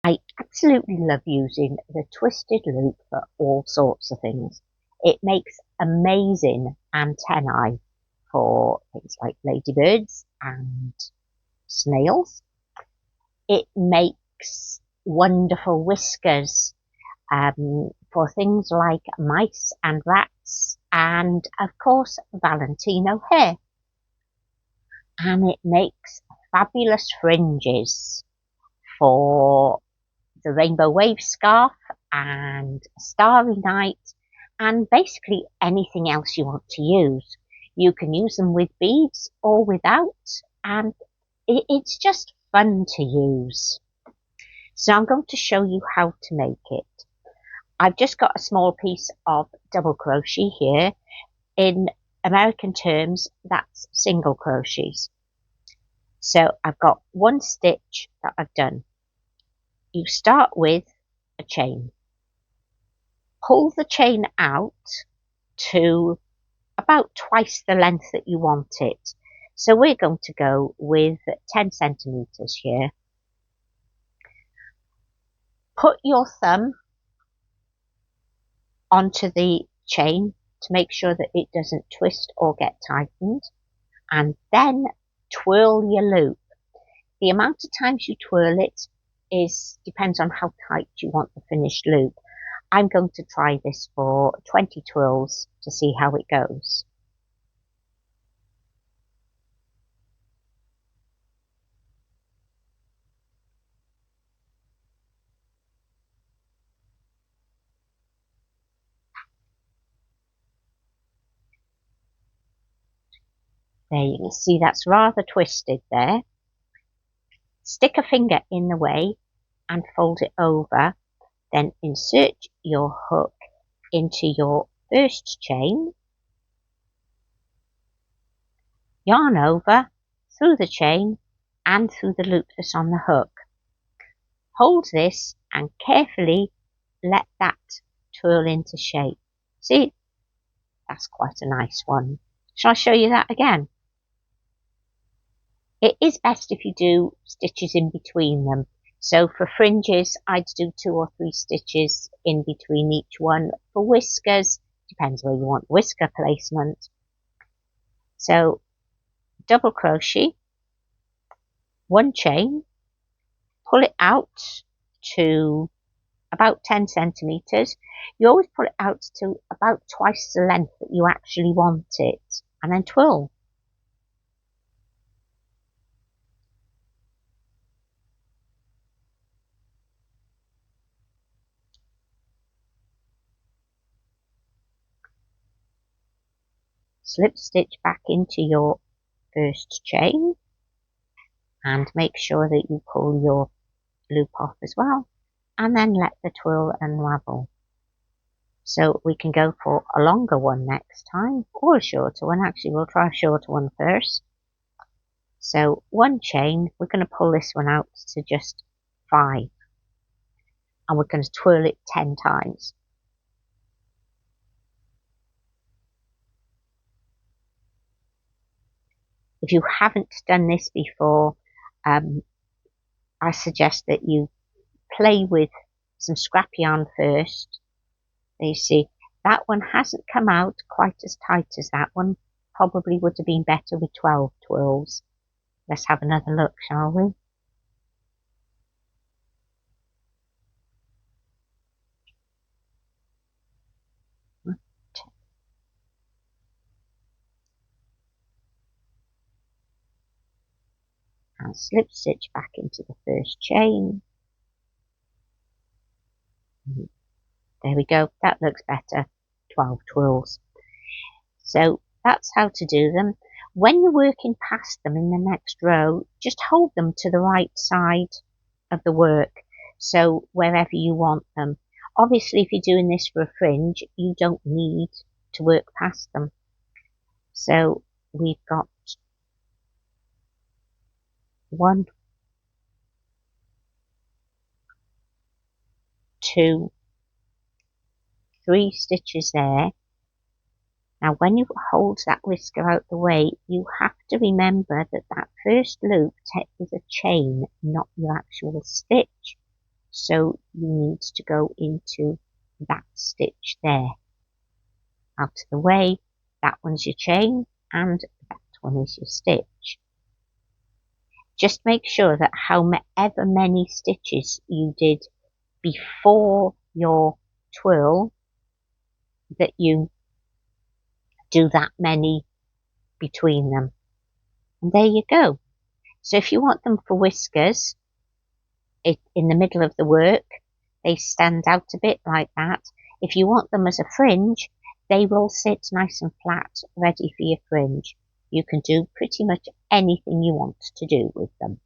I absolutely love using the twisted loop for all sorts of things. It makes amazing antennae for things like ladybirds and snails. It makes wonderful whiskers for things like mice and rats, and of course Valentino hair. And it makes fabulous fringes for the rainbow wave scarf and starry night, and basically anything else you want to use. You can use them with beads or without, and it's just fun to use. So I'm going to show you how to make it. I've just got a small piece of double crochet here. In American terms, that's single crochets. So I've got one stitch that I've done. You start with a chain. Pull the chain out to about twice the length that you want it. So we're going to go with 10 centimeters here. Put your thumb onto the chain to make sure that it doesn't twist or get tightened, and then twirl your loop. The amount of times you twirl it depends on how tight you want the finished loop. I'm going to try this for 20 twirls to see how it goes. There, you can see that's rather twisted there. Stick a finger in the way and fold it over, then insert your hook into your first chain, yarn over, through the chain and through the loop that's on the hook. Hold this and carefully let that twirl into shape. See, that's quite a nice one. Shall I show you that again? It is best if you do stitches in between them. So for fringes, I'd do 2 or 3 stitches in between each one. For whiskers, depends where you want whisker placement. So double crochet, one chain, pull it out to about 10 centimeters. You always pull it out to about twice the length that you actually want it, and then twirl. Slip stitch back into your first chain and make sure that you pull your loop off as well, and then let the twirl unravel. So we can go for a longer one next time, or a shorter one. Actually, we'll try a shorter one first. So one chain, we're going to pull this one out to just 5, and we're going to twirl it 10 times. If you haven't done this before, I suggest that you play with some scrap yarn first. You see, that one hasn't come out quite as tight as that one. Probably would have been better with 12 twirls. Let's have another look, shall we? And slip stitch back into the first chain. There we go, that looks better. 12 twirls. So that's how to do them. When you're working past them in the next row, just hold them to the right side of the work, so wherever you want them. Obviously, if you're doing this for a fringe, you don't need to work past them. So we've got 1, 2, 3 stitches there. Now when you hold that whisker out the way, you have to remember that that first loop is a chain, not your actual stitch. So you need to go into that stitch there. Out of the way, that one's your chain and that one is your stitch. Just make sure that however many stitches you did before your twirl, that you do that many between them. And there you go. So if you want them for whiskers, in the middle of the work, they stand out a bit like that. If you want them as a fringe, they will sit nice and flat, ready for your fringe. You can do pretty much anything you want to do with them.